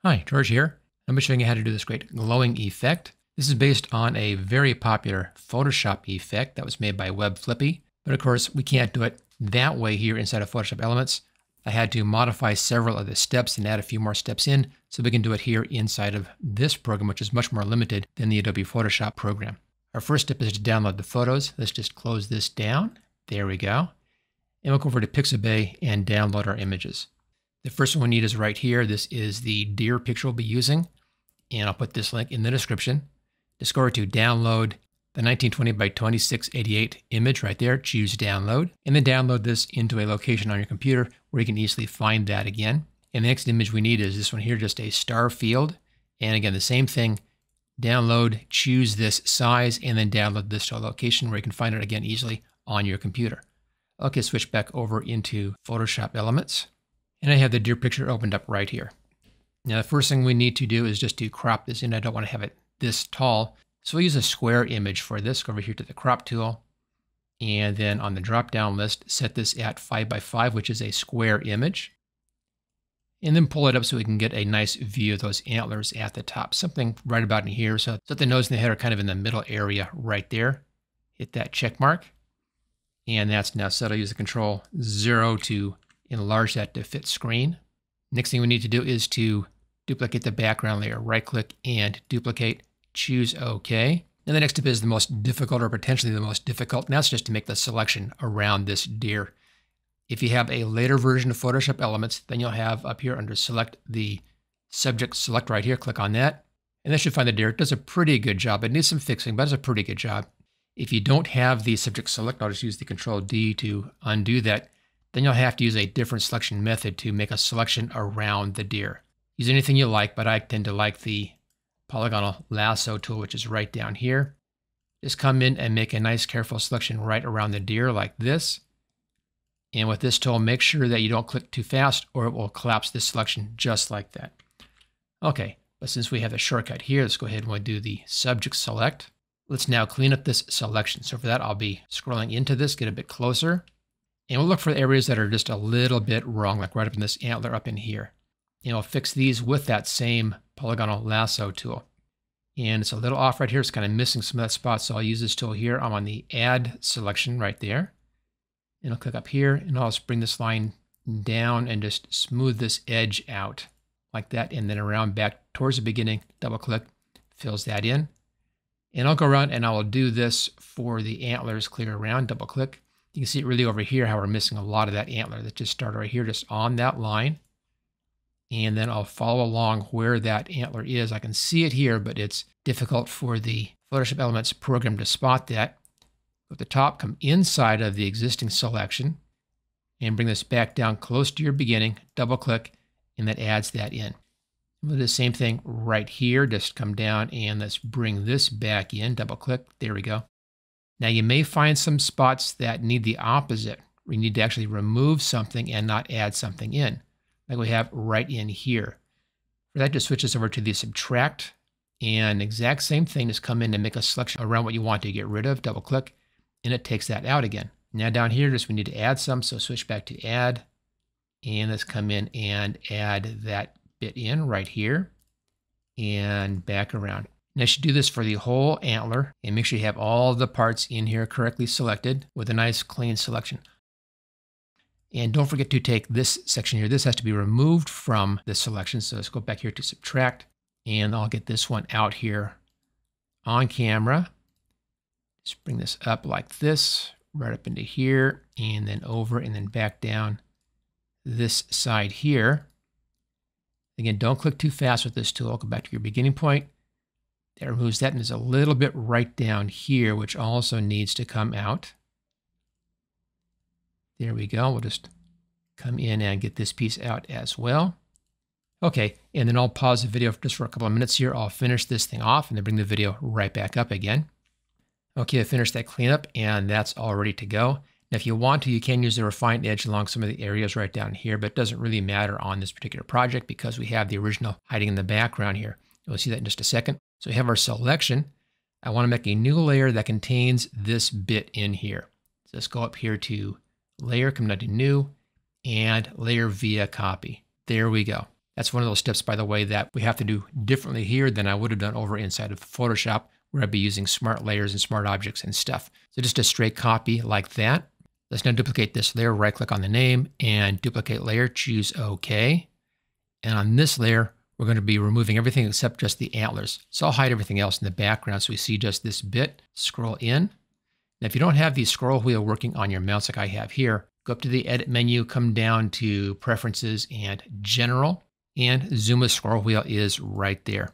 Hi, George here. I'm showing you how to do this great glowing effect. This is based on a very popular Photoshop effect that was made by Webflippy. But of course, we can't do it that way here inside of Photoshop Elements. I had to modify several of the steps and add a few more steps in so we can do it here inside of this program, which is much more limited than the Adobe Photoshop program. Our first step is to download the photos. Let's just close this down. There we go. And we'll go over to Pixabay and download our images. The first one we need is right here. This is the deer picture we'll be using. And I'll put this link in the description. Just go over to download the 1920 by 2688 image right there. Choose download. And then download this into a location on your computer where you can easily find that again. And the next image we need is this one here, just a star field. And again, the same thing. Download, choose this size, and then download this to a location where you can find it again easily on your computer. Okay, switch back over into Photoshop Elements. And I have the deer picture opened up right here. Now, the first thing we need to do is just to crop this in. I don't want to have it this tall. So we'll use a square image for this. Go over here to the crop tool. And then on the drop-down list, set this at 5x5, which is a square image. And then pull it up so we can get a nice view of those antlers at the top. Something right about in here so that the nose and the head are kind of in the middle area right there. Hit that check mark. And that's now set. I'll use the Control 0 to enlarge that to fit screen. Next thing we need to do is to duplicate the background layer. Right-click and duplicate. Choose OK. And the next step is the most difficult, or potentially the most difficult, and that's just to make the selection around this deer. If you have a later version of Photoshop Elements, then you'll have up here under Select the subject select right here. Click on that. And that should find the deer. It does a pretty good job. It needs some fixing, but it's a pretty good job. If you don't have the subject select, I'll just use the Control D to undo that. Then you'll have to use a different selection method to make a selection around the deer. Use anything you like, but I tend to like the polygonal lasso tool, which is right down here. Just come in and make a nice careful selection right around the deer like this. And with this tool, make sure that you don't click too fast or it will collapse this selection just like that. Okay, but since we have the shortcut here, let's go ahead and we'll do the subject select. Let's now clean up this selection. So for that, I'll be scrolling into this, get a bit closer. And we'll look for areas that are just a little bit wrong, like right up in this antler up in here. And we'll fix these with that same polygonal lasso tool. And it's a little off right here. It's kind of missing some of that spot. So I'll use this tool here. I'm on the add selection right there. And I'll click up here and I'll just bring this line down and just smooth this edge out like that. And then around back towards the beginning, double click, fills that in. And I'll go around and I will do this for the antlers, clear around, double click. You can see it really over here how we're missing a lot of that antler. That just started right here, just on that line. And then I'll follow along where that antler is. I can see it here, but it's difficult for the Photoshop Elements program to spot that. Go to the top, come inside of the existing selection, and bring this back down close to your beginning, double click, and that adds that in. We'll do the same thing right here. Just come down and let's bring this back in, double click. There we go. Now you may find some spots that need the opposite. We need to actually remove something and not add something in, like we have right in here. For that, just switch this over to the subtract, and exact same thing, just come in and make a selection around what you want to get rid of, double click, and it takes that out again. Now down here, just we need to add some, so switch back to add, and let's come in and add that bit in right here, and back around. Now you should do this for the whole antler, and make sure you have all the parts in here correctly selected with a nice clean selection. And don't forget to take this section here. This has to be removed from the selection. So let's go back here to subtract, and I'll get this one out here on camera. Just bring this up like this, right up into here, and then over, and then back down this side here. Again, don't click too fast with this tool. Go back to your beginning point. That removes that, and there's a little bit right down here, which also needs to come out. There we go. We'll just come in and get this piece out as well. Okay, and then I'll pause the video just for a couple of minutes here. I'll finish this thing off and then bring the video right back up again. Okay, I finished that cleanup, and that's all ready to go. Now, if you want to, you can use the refined edge along some of the areas right down here, but it doesn't really matter on this particular project because we have the original hiding in the background here. You'll see that in just a second. So we have our selection. I want to make a new layer that contains this bit in here. So let's go up here to Layer, come down to New, and Layer via Copy. There we go. That's one of those steps, by the way, that we have to do differently here than I would have done over inside of Photoshop, where I'd be using smart layers and smart objects and stuff. So just a straight copy like that. Let's now duplicate this layer, right click on the name and duplicate layer, choose OK. And on this layer, we're going to be removing everything except just the antlers. So I'll hide everything else in the background so we see just this bit. Scroll in. Now, if you don't have the scroll wheel working on your mouse like I have here, go up to the Edit menu, come down to Preferences and General, and Zoom with Scroll Wheel is right there.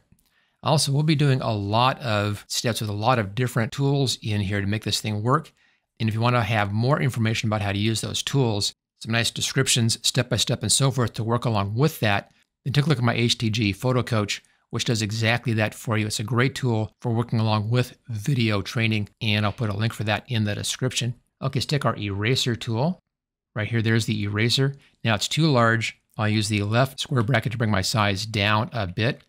Also, we'll be doing a lot of steps with a lot of different tools in here to make this thing work. And if you want to have more information about how to use those tools, some nice descriptions, step-by-step and so forth to work along with that, then take a look at my HTG Photo Coach, which does exactly that for you. It's a great tool for working along with video training, and I'll put a link for that in the description. Okay, let's take our eraser tool. Right here, there's the eraser. Now it's too large. I'll use the left square bracket to bring my size down a bit.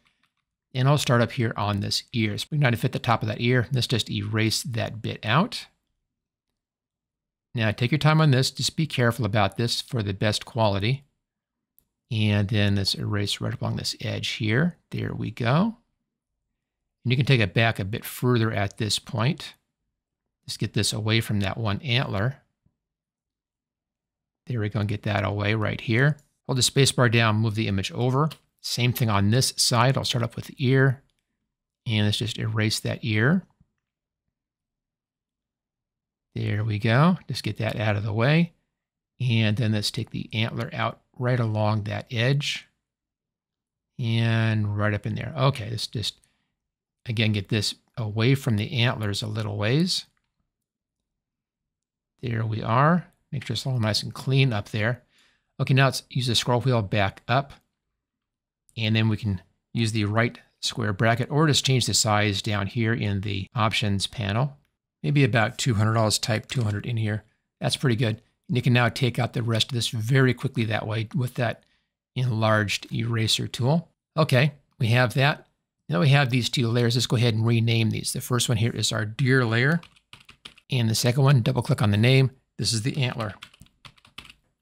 And I'll start up here on this ear. So bring down to fit the top of that ear. Let's just erase that bit out. Now take your time on this. Just be careful about this for the best quality. And then let's erase right along this edge here. There we go. And you can take it back a bit further at this point. Just get this away from that one antler. There we go, and get that away right here. Hold the spacebar down, move the image over. Same thing on this side. I'll start up with the ear. And let's just erase that ear. There we go. Just get that out of the way. And then let's take the antler out right along that edge. And right up in there. Okay, let's just, again, get this away from the antlers a little ways. There we are. Make sure it's all nice and clean up there. Okay, now let's use the scroll wheel back up. And then we can use the right square bracket or just change the size down here in the options panel. Maybe about $200, type 200 in here. That's pretty good. And you can now take out the rest of this very quickly that way with that enlarged eraser tool. Okay, we have that. Now we have these two layers. Let's go ahead and rename these. The first one here is our deer layer. And the second one, double click on the name. This is the antler.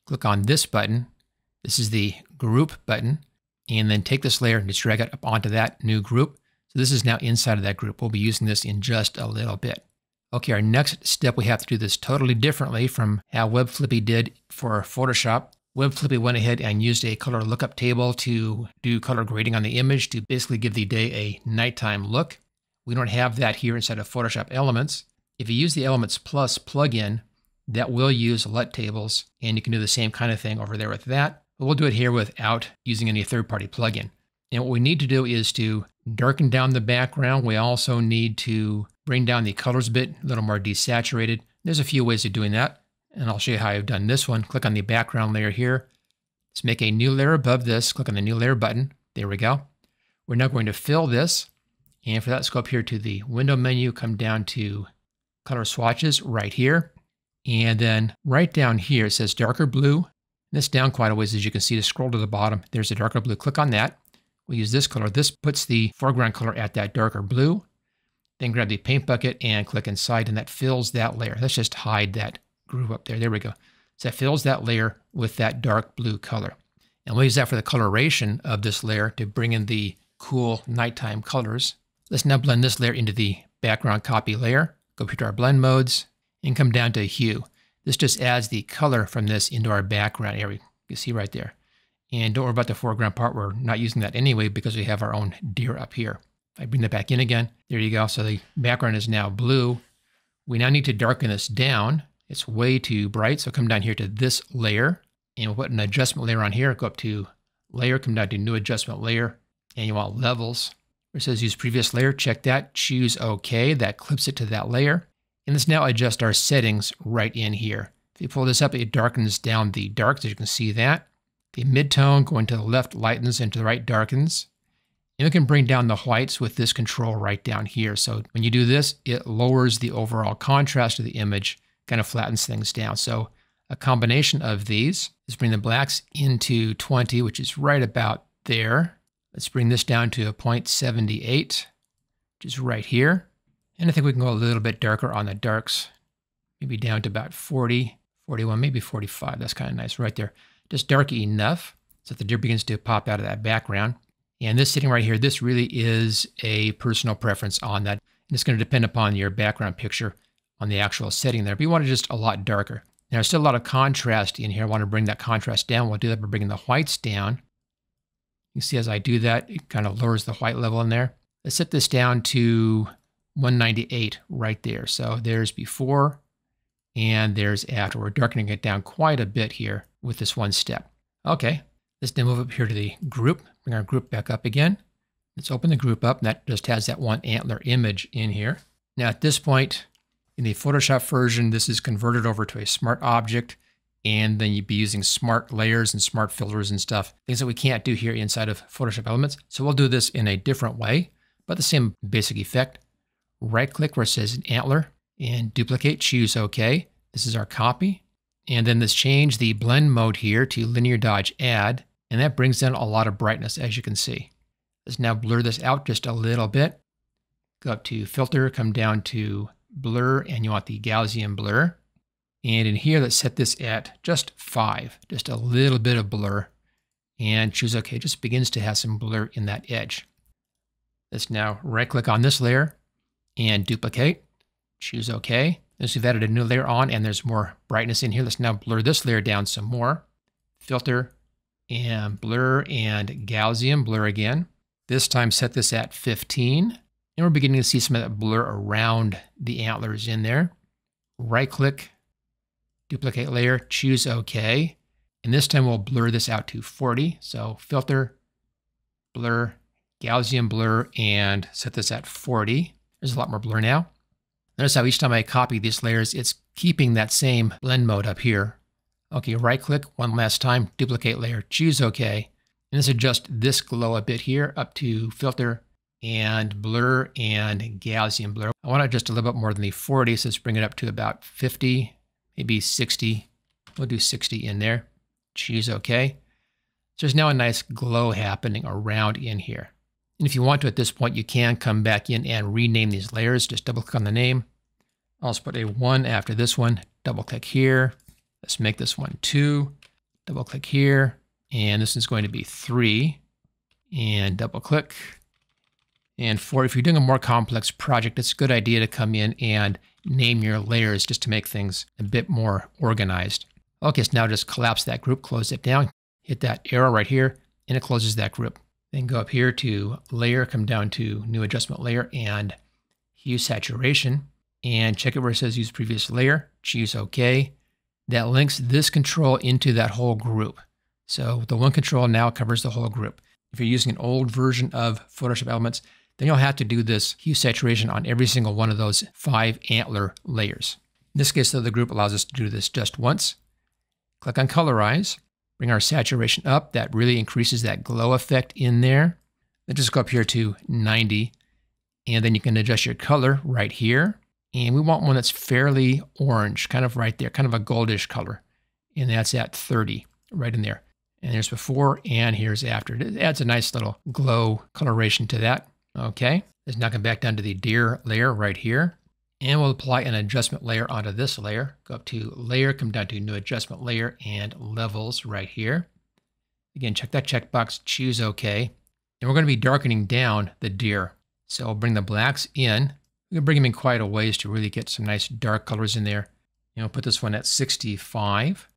Click on this button. This is the group button. And then take this layer and just drag it up onto that new group. So this is now inside of that group. We'll be using this in just a little bit. Okay, our next step, we have to do this totally differently from how Webflippy did for Photoshop. Webflippy went ahead and used a color lookup table to do color grading on the image to basically give the day a nighttime look. We don't have that here inside of Photoshop Elements. If you use the Elements Plus plugin, that will use LUT tables, and you can do the same kind of thing over there with that. But we'll do it here without using any third-party plugin. And what we need to do is to darken down the background. We also need to bring down the colors a bit, a little more desaturated. There's a few ways of doing that, and I'll show you how I've done this one. Click on the background layer here. Let's make a new layer above this. Click on the new layer button. There we go. We're now going to fill this, and for that, let's go up here to the window menu, come down to color swatches right here. And then right down here, it says darker blue. This down quite a ways, as you can see, to scroll to the bottom. There's a darker blue. Click on that. We'll use this color. This puts the foreground color at that darker blue. Then grab the paint bucket and click inside, and that fills that layer. Let's just hide that groove up there. There we go. So that fills that layer with that dark blue color. And we'll use that for the coloration of this layer to bring in the cool nighttime colors. Let's now blend this layer into the background copy layer. Go up here to our blend modes and come down to hue. This just adds the color from this into our background area. You can see right there. And don't worry about the foreground part. We're not using that anyway because we have our own deer up here. If I bring that back in again, there you go. So the background is now blue. We now need to darken this down. It's way too bright. So come down here to this layer and we'll put an adjustment layer on here. Go up to layer, come down to new adjustment layer, and you want levels. Where it says use previous layer, check that, choose OK. That clips it to that layer. And let's now adjust our settings right in here. If you pull this up, it darkens down the darks, as you can see that. The mid-tone going to the left lightens and to the right darkens. And we can bring down the whites with this control right down here. So when you do this, it lowers the overall contrast of the image, kind of flattens things down. So a combination of these. Let's bring the blacks into 20, which is right about there. Let's bring this down to a 0.78, which is right here. And I think we can go a little bit darker on the darks, maybe down to about 40, 41, maybe 45. That's kind of nice right there. Just dark enough. so that the deer begins to pop out of that background. And this setting right here, this really is a personal preference on that. And it's going to depend upon your background picture on the actual setting there. But you want it just a lot darker. Now, there's still a lot of contrast in here. I want to bring that contrast down. We'll do that by bringing the whites down. You see as I do that, it kind of lowers the white level in there. Let's set this down to 198 right there. So there's before and there's after. We're darkening it down quite a bit here with this one step. Okay, let's then move up here to the group. Bring our group back up again. Let's open the group up. And that just has that one antler image in here. Now at this point, in the Photoshop version, this is converted over to a smart object, and then you'd be using smart layers and smart filters and stuff, things that we can't do here inside of Photoshop Elements. So we'll do this in a different way, but the same basic effect. Right click where it says antler and duplicate, choose OK. This is our copy. And then let's change the blend mode here to linear dodge add, and that brings in a lot of brightness, as you can see. Let's now blur this out just a little bit. Go up to filter, come down to blur, and you want the Gaussian blur. And in here, let's set this at just 5, just a little bit of blur, and choose OK. It just begins to have some blur in that edge. Let's now right click on this layer and duplicate, choose OK. Notice we've added a new layer on and there's more brightness in here. Let's now blur this layer down some more. Filter and blur and Gaussian blur again. This time set this at 15. And we're beginning to see some of that blur around the antlers in there. Right click, duplicate layer, choose OK. And this time we'll blur this out to 40. So filter, blur, Gaussian blur, and set this at 40. There's a lot more blur now. Notice how each time I copy these layers, it's keeping that same blend mode up here. Okay, right click one last time, duplicate layer, choose OK. And let's adjust this glow a bit here up to filter and blur and Gaussian blur. I want it just a little bit more than the 40, so let's bring it up to about 50, maybe 60. We'll do 60 in there. Choose OK. So there's now a nice glow happening around in here. And if you want to at this point, you can come back in and rename these layers. Just double click on the name. I'll just put a 1 after this one. Double click here. Let's make this one 2. Double click here. And this is going to be 3. And double click. And 4. If you're doing a more complex project, it's a good idea to come in and name your layers just to make things a bit more organized. Okay, so now just collapse that group, close it down, hit that arrow right here, and it closes that group. Then go up here to layer, come down to new adjustment layer and hue saturation, and check it where it says use previous layer, choose OK. That links this control into that whole group. So the one control now covers the whole group. If you're using an old version of Photoshop Elements, then you'll have to do this hue saturation on every single one of those 5 antler layers. In this case, though, the group allows us to do this just once. Click on Colorize. Bring our saturation up. That really increases that glow effect in there. Then just go up here to 90. And then you can adjust your color right here. And we want one that's fairly orange, kind of right there, kind of a goldish color. And that's at 30, right in there. And there's before and here's after. It adds a nice little glow coloration to that. Okay. Let's now come back down to the deer layer right here. And we'll apply an adjustment layer onto this layer. Go up to layer, come down to new adjustment layer and levels right here. Again, check that checkbox, choose OK. And we're going to be darkening down the deer. So we'll bring the blacks in. We can bring them in quite a ways to really get some nice dark colors in there. And we'll put this one at 65.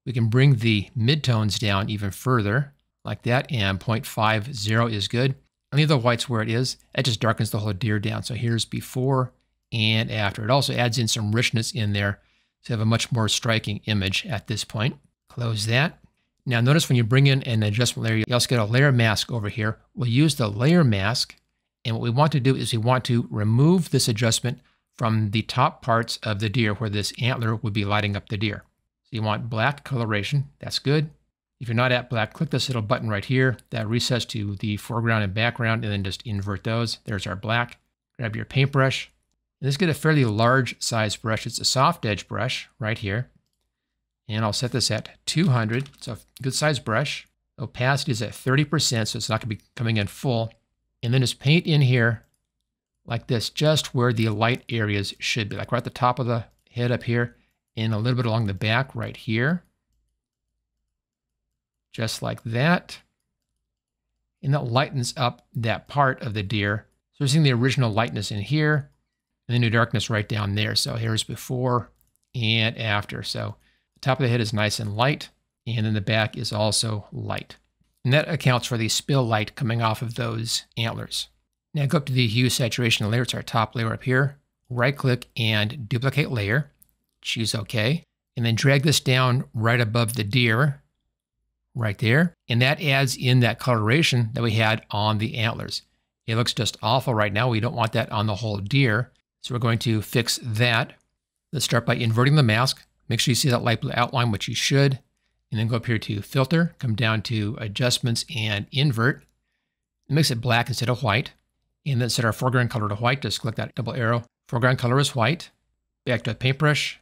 We can bring the midtones down even further like that, and 0.50 is good. And leave the whites where it is. That just darkens the whole deer down. So here's before and after. It also adds in some richness in there to have a much more striking image at this point. Close that. Now notice when you bring in an adjustment layer, you also get a layer mask over here. We'll use the layer mask, and what we want to do is we want to remove this adjustment from the top parts of the deer where this antler would be lighting up the deer. So you want black coloration. That's good. If you're not at black, click this little button right here. That resets to the foreground and background, and then just invert those. There's our black. Grab your paintbrush. Let's get a fairly large size brush. It's a soft edge brush right here. And I'll set this at 200. It's a good size brush. Opacity is at 30%, so it's not going to be coming in full. And then just paint in here like this, just where the light areas should be, like right at the top of the head up here, and a little bit along the back right here. just like that. And that lightens up that part of the deer. So we're seeing the original lightness in here, and the new darkness right down there. So here's before and after. So the top of the head is nice and light, and then the back is also light. And that accounts for the spill light coming off of those antlers. Now go up to the hue saturation layer. It's our top layer up here. Right click and duplicate layer. Choose OK. And then drag this down right above the deer, right there. And that adds in that coloration that we had on the antlers. It looks just awful right now. We don't want that on the whole deer. So we're going to fix that. Let's start by inverting the mask. Make sure you see that light blue outline, which you should. And then go up here to Filter, come down to Adjustments and Invert. It makes it black instead of white. And then set our foreground color to white. Just click that double arrow. Foreground color is white. Back to a paintbrush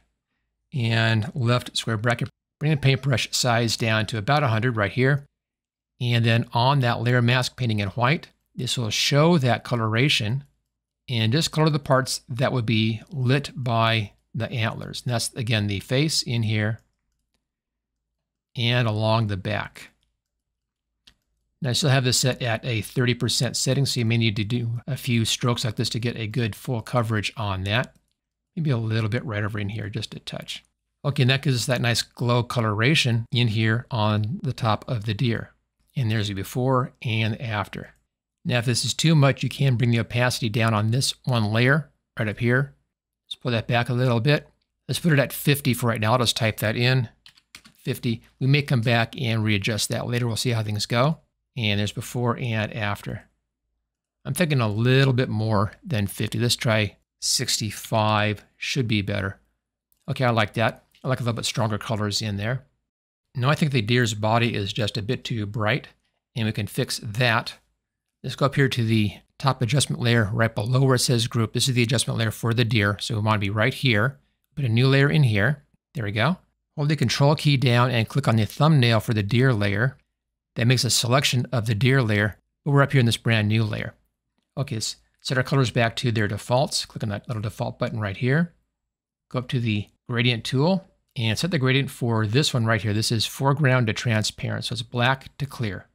and left square bracket. Bring the paintbrush size down to about 100 right here. And then on that layer mask painting in white, this will show that coloration and just color the parts that would be lit by the antlers. And that's, again, the face in here and along the back. Now I still have this set at a 30% setting, so you may need to do a few strokes like this to get a good full coverage on that. Maybe a little bit right over in here, just a touch. Okay, and that gives us that nice glow coloration in here on the top of the deer. And there's the before and after. Now, if this is too much, you can bring the opacity down on this one layer right up here. Let's pull that back a little bit. Let's put it at 50 for right now. I'll just type that in, 50. We may come back and readjust that later. We'll see how things go. And there's before and after. I'm thinking a little bit more than 50. Let's try 65, should be better. Okay, I like that. I like a little bit stronger colors in there. Now I think the deer's body is just a bit too bright, and we can fix that. Let's go up here to the top adjustment layer right below where it says group. This is the adjustment layer for the deer, so we want to be right here. Put a new layer in here. There we go. Hold the control key down and click on the thumbnail for the deer layer. That makes a selection of the deer layer, but we're up here in this brand new layer. Okay, let's set our colors back to their defaults. Click on that little default button right here. Go up to the gradient tool and set the gradient for this one right here. This is foreground to transparent, so it's black to clear.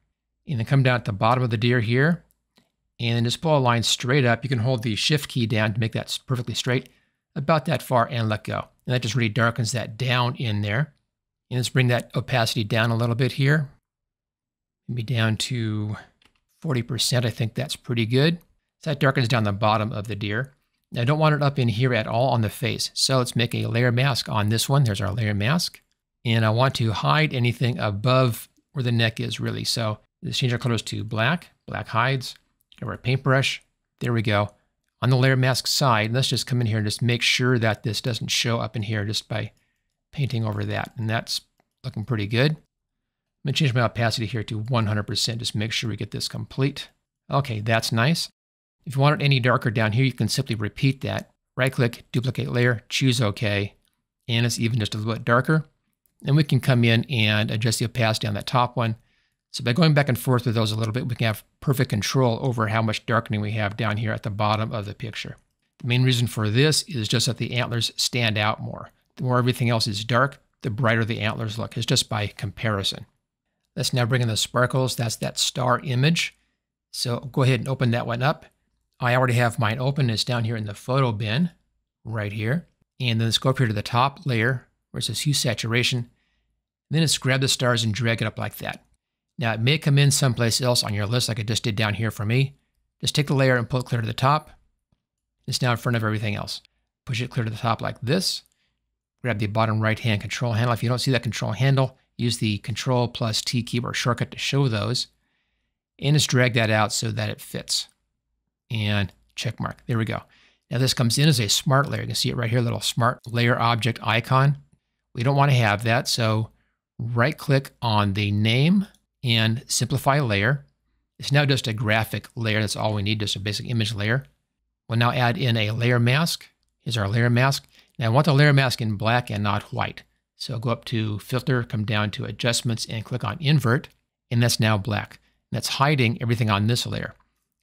And then come down at the bottom of the deer here, and then just pull a line straight up. You can hold the shift key down to make that perfectly straight, about that far, and let go. And that just really darkens that down in there. And let's bring that opacity down a little bit here. Maybe down to 40%. I think that's pretty good. So that darkens down the bottom of the deer. Now, I don't want it up in here at all on the face. So let's make a layer mask on this one. There's our layer mask. And I want to hide anything above where the neck is, really. So let's change our colors to black. Black hides. Go our paintbrush. There we go. On the layer mask side, let's just come in here and just make sure that this doesn't show up in here just by painting over that. And that's looking pretty good. I'm going to change my opacity here to 100%. Just make sure we get this complete. Okay, that's nice. If you want it any darker down here, you can simply repeat that. Right-click, duplicate layer, choose OK, and it's even just a little bit darker. And we can come in and adjust the opacity on that top one. So by going back and forth with those a little bit, we can have perfect control over how much darkening we have down here at the bottom of the picture. The main reason for this is just that the antlers stand out more. The more everything else is dark, the brighter the antlers look. It's just by comparison. Let's now bring in the sparkles. That's that star image. So go ahead and open that one up. I already have mine open. It's down here in the photo bin, right here. And then let's go up here to the top layer, where it says hue saturation. Then let's grab the stars and drag it up like that. Now it may come in someplace else on your list, like it just did down here for me. Just take the layer and pull it clear to the top. It's now in front of everything else. Push it clear to the top like this. Grab the bottom right-hand control handle. If you don't see that control handle, use the Control plus T keyboard shortcut to show those. And just drag that out so that it fits. And check mark. There we go. Now this comes in as a smart layer. You can see it right here, little smart layer object icon. We don't want to have that, so right-click on the name and simplify layer. It's now just a graphic layer. That's all we need, just a basic image layer. We'll now add in a layer mask. Here's our layer mask. Now I want the layer mask in black and not white. So go up to Filter, come down to Adjustments, and click on Invert, and that's now black. And that's hiding everything on this layer.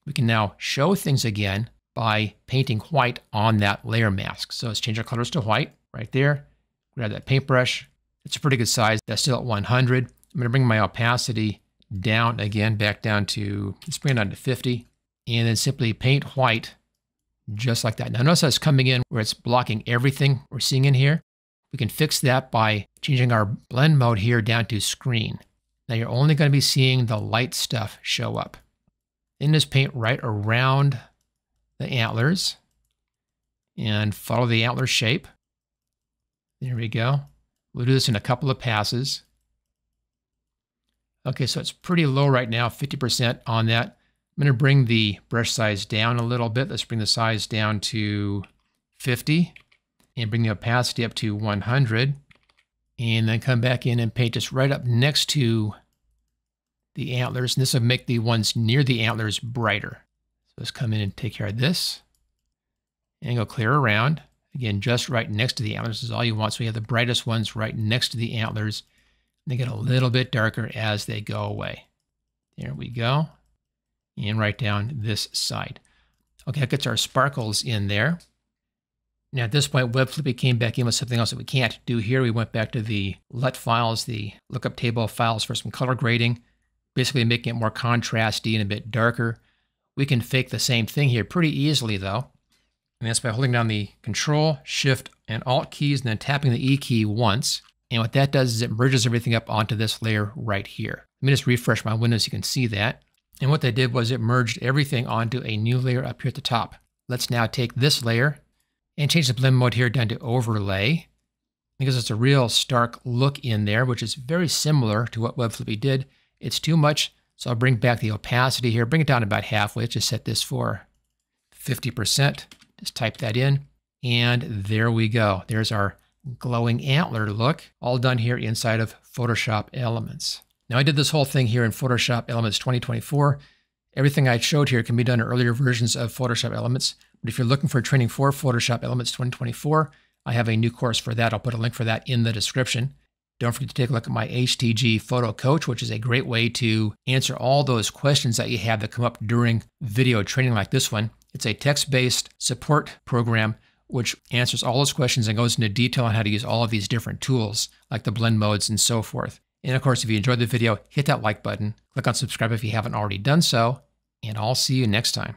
We can now show things again by painting white on that layer mask. So let's change our colors to white right there. Grab that paintbrush. It's a pretty good size. That's still at 100. I'm going to bring my opacity down again, back down to, let's bring it down to 50, and then simply paint white, just like that. Now notice how it's coming in where it's blocking everything we're seeing in here. We can fix that by changing our blend mode here down to screen. Now you're only going to be seeing the light stuff show up. Then just paint right around the antlers and follow the antler shape. There we go. We'll do this in a couple of passes. Okay, so it's pretty low right now, 50% on that. I'm going to bring the brush size down a little bit. Let's bring the size down to 50 and bring the opacity up to 100. And then come back in and paint just right up next to the antlers. And this will make the ones near the antlers brighter. So let's come in and take care of this. And go clear around. Again, just right next to the antlers is all you want. So we have the brightest ones right next to the antlers. And they get a little bit darker as they go away. There we go. And right down this side. Okay, that gets our sparkles in there. Now at this point, Webflippy came back in with something else that we can't do here. We went back to the LUT files, the lookup table files for some color grading, basically making it more contrasty and a bit darker. We can fake the same thing here pretty easily though. And that's by holding down the Control, Shift, and Alt keys and then tapping the E key once. And what that does is it merges everything up onto this layer right here. Let me just refresh my window so you can see that. And what they did was it merged everything onto a new layer up here at the top. Let's now take this layer and change the blend mode here down to overlay, because it's a real stark look in there, which is very similar to what Webflippy did. It's too much, so I'll bring back the opacity here, bring it down about halfway. Let's just set this for 50%. Just type that in, and there we go. There's our glowing antler look, all done here inside of Photoshop Elements. Now I did this whole thing here in Photoshop Elements 2024. Everything I showed here can be done in earlier versions of Photoshop Elements. But if you're looking for training for Photoshop Elements 2024, I have a new course for that. I'll put a link for that in the description. Don't forget to take a look at my HTG Photo Coach, which is a great way to answer all those questions that you have that come up during video training like this one. It's a text-based support program which answers all those questions and goes into detail on how to use all of these different tools, like the blend modes and so forth. And of course, if you enjoyed the video, hit that like button, click on subscribe if you haven't already done so, and I'll see you next time.